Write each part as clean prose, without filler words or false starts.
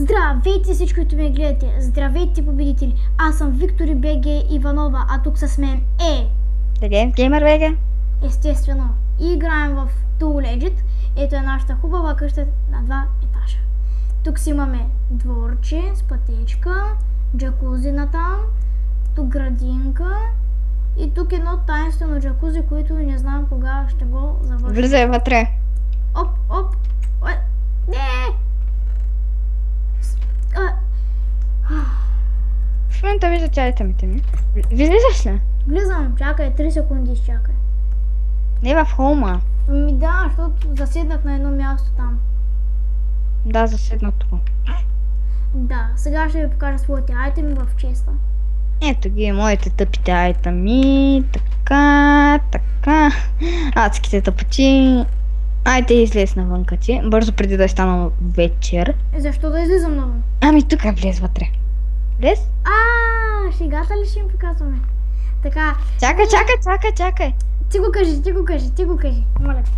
Здравейте всички, които ме гледате! Здравейте, победители! Аз съм Виктори БГ Иванова, а тук с мен е... Геймер БГ. Естествено, и играем в Tool Legit. Ето е нашата хубава къща на 2 етажа. Тук си имаме дворче с пътечка, джакузи натам, тук градинка и тук едно таинствено джакузи, което не знам кога ще го завършим. Влизай вътре. Оп, оп, ой, не! В момента вижда тялите ми. Влизаш ли? Влизам, чакай, 3 секунди изчакай. Не в хоума. Да, защото заседнах на едно място там. Да, заседнато. Да, сега ще ви покажа своите айтеми в честа. Ето ги моите тъпите айтеми. Така. Адските тъпоти. Айде излез навънка ти. Бързо преди да е станало вечер. Защо да излизам навън? Ами тук влез вътре. Влез? Шегата ли ще им показваме? Така. Чакай. Ти го кажи. Моля те.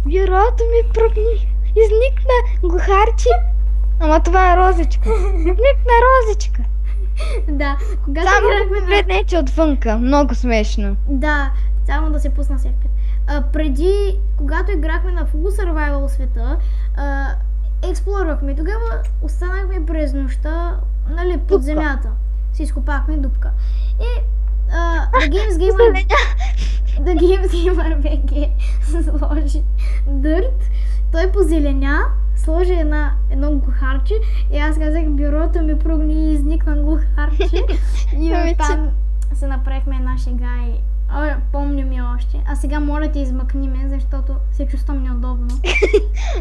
Бюрото ми прогни. Изникна глухарче. Ама това е розичка. Изникна розичка. Да, когато Само играхме на... погледнете отвънка. Много смешно. Да, само да се пусна всякъде. Преди, когато играхме на Full Survival света, експлорвахме. Тогава останахме през нощта, нали, под земята. Си изкопахме дупка. И The Games Gamer BG сложи дърт, той позеленя, сложи едно глухарче и аз казах, бюрото ми прогни и изникна глухарче и оттам се направихме една шега и помня ми още. А сега моля те измъкни ме, защото се чувствам неудобно.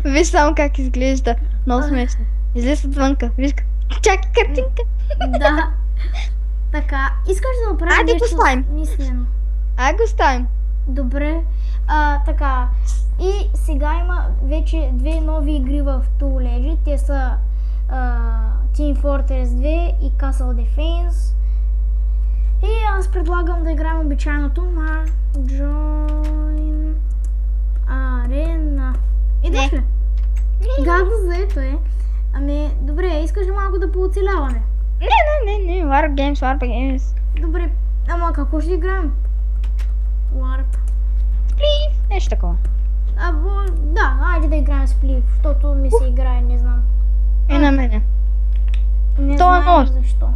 Виж само как изглежда. Много смешно. Излез отвънка. Виж как. Чакай картинка. Да. Така, искаш да направим нещо мислено? Ай го ставим. Добре. Така. И сега има вече 2 нови игри в Tool Legit. Те са Team Fortress 2 и Castle Defense. И аз предлагам да играем обичайното на Join Arena. Идеш ли? Гадно заето е. Ами, добре, искаш ли малко да пооцеляваме? Не. Warp Games. Добре, ама какво ще играем? Warp. Сплив. Нещо такова. Да, айде да играем Сплив, защото ми се играе, не знам. На мене. Не знам защо.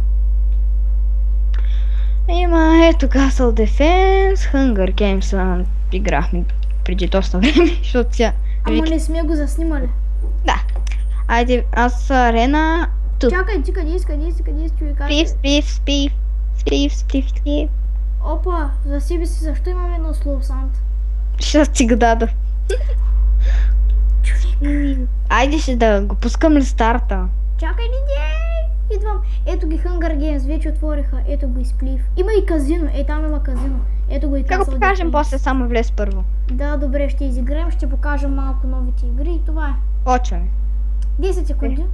Има ето Castle Defense, Hunger Games играхме преди доста време, защото сега... Ама не сме го заснимали. Да. Айде, аз Арена... Чакай, ти къде си чуй Сплив. Опа, за себе си защо имаме едно слово сант? Ще ти го дада. Айде ще да го пускам ли старта? Чакай, не, идвам. Ето ги Hunger Games, вече отвориха. Ето го и Сплив. Има и казино, там има казино. Ето го и Как го покажем после, само влез първо. Да, добре, ще изиграем, ще покажем малко новите игри и това е. Почваме. 10 секунди.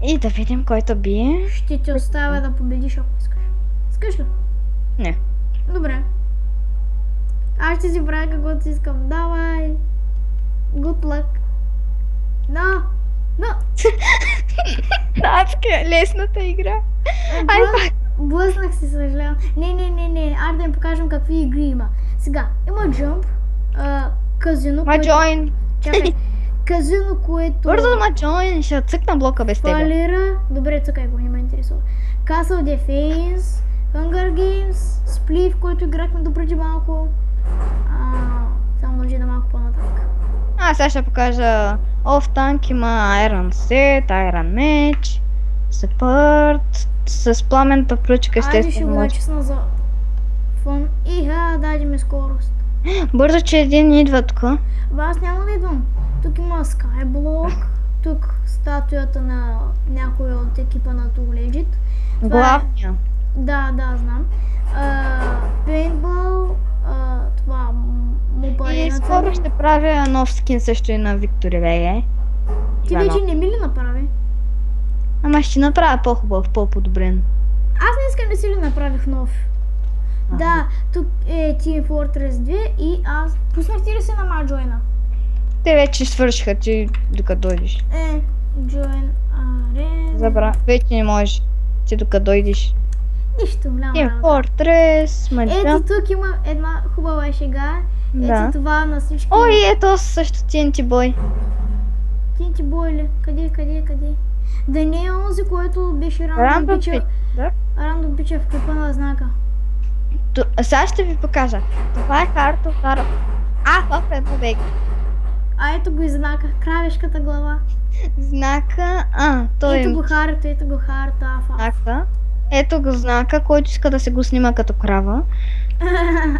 И да видим който бие. Ще ти оставя да победиш, ако искаш. Искаш ли? Не. Добре. Аз ще си правя каквото си искам. Давай. Good luck. No. Лесната игра. Блъснах си, съжалявам. Не. Айде да им покажем какви игри има. Сега, има Jump, казино, Join. Чакай. Казино, което... Бързо Join, ще цъкна блока без тебе. Фалира. Добре, цъкай го, не ме интересува. Castle Defense, Hunger Games, Spliff, който играхме допреди малко. Само може да малко по-нататък. Сега ще покажа Off Tank, има Iron Set, Iron Match, Support, с пламенната пръчка естествено. Айде ще го начисна за фон. Дай ми скорост. Бързо, че един идва тук. Аз няма да идвам. Тук има Skyblock, тук статуята на някой от екипа на Tool Legit. Главния. Да, знам. Paintball, това мобарената. И скоро ще правя нов скин също и на Виктори ВГ. Ти вече не ми ли направи? Ама ще направя по-хубав, по-подобрен. Аз не искам да си ли направих нов. Да, тук е Team Fortress 2 и аз... Пуснах ти ли се на Join-а? Те вече свършиха ти докато дойдеш. Join Арена. Забра. Вече не можеш. Ти тук дойдеш. Нищо, няма Team работа. Fortress, Майнкрафт. Ето тук има една хубава шега. Да. Ето това на всички. Ой, ето също TNT бой. Ти бойли. Къде? Да не е онзи, който беше рандом Рандом пича. пич, да? Рандом пича в клипа на знака. Сега ще ви покажа. Това е карта в в едно бег. А ето го и знака. Кравешката глава. Знака, той Ето е го харто, афа. знака. Ето го знака, който иска да се го снима като крава.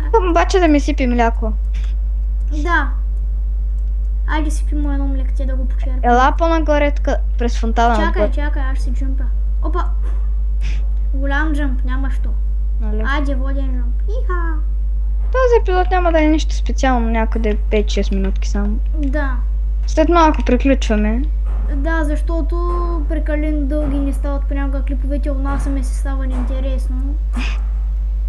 Искам обаче да ми сипи мляко. Да. Айде си пимо едно млекте да го почерпя. Ела по-нагоре, тук, през фонтана. Чакай, аз ще джъмпа. Опа! Голям джъмп, няма що. Нали? Айде, воден джъмп. Иха! Този епизод няма да е нищо специално, някъде 5-6 минутки само. Да. След малко приключваме. Да, защото прекалено дълги не стават понякога клиповете, отнасяме се става неинтересно.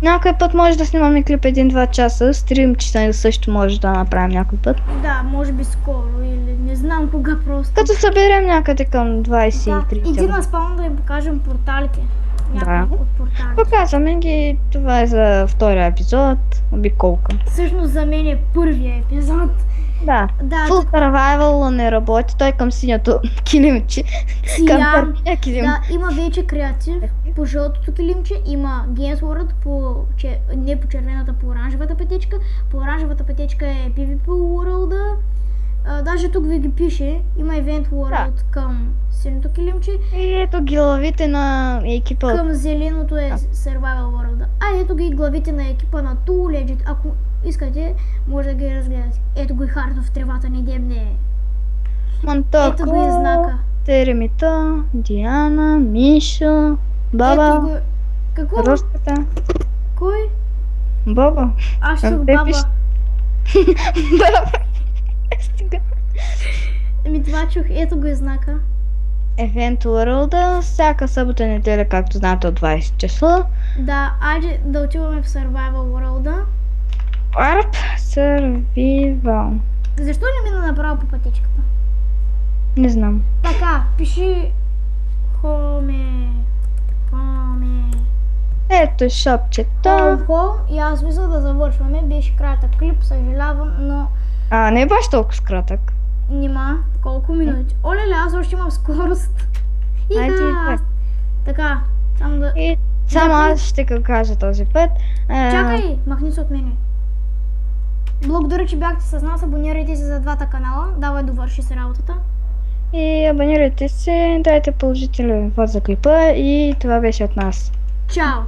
Някой път може да снимаме клип 1-2 часа, стрим часа също може да направим някой път. Да, може би скоро или не знам кога просто. Като съберем някъде към 23 Иди на спаун да ви покажем порталите. Да. Някои от порталите. Показваме ги, това е за втория епизод, обиколка. Всъщност за мен е първия епизод. Да. Да, Full Survival не работи, той към синято килимче. Към Сиян. първия килим. Да, има вече креатив по жълтото килимче, има Games World не по червената, по оранжевата пътечка. По оранжевата пътечка е PvP World. Даже тук ви ги пише, има Event World към синьото килимче, И ето главите на екипа. към зеленото е Survival World. Ето ги главите на екипа на Too Legit. Ако искате, може да ги разгледате. Ето го и Харто в тревата, не дебне. Мантако, Ето го и знака. Теремита, Диана, Миша, Ето Баба, го. Какво? Руската. Кой? Баба. Аз ще Те баба. пише. Баба. Стига. Това чух. Ето го и знака. Event World, всяка събота и неделя, както знаете, от 20 часа. Да, айде да отиваме в Survival World. Арп, Survival. Защо не мина направо по пътечката? Не знам. Така, пиши хоме. Ето шопчета. Хом и аз мисля да завършваме. Беше кратък клип, съжалявам, но Не е баш толкова скратък. нима колко минути. Оле, аз още имам скорост. Айде, Иха! Така, само да... И само аз ще го кажа този път. Чакай, махни се от мене. Благодаря, че бяхте с нас. Абонирайте се за двата канала. Давай довърши се работата. И абонирайте се, дайте положителен вод за клипа и това беше от нас. Чао!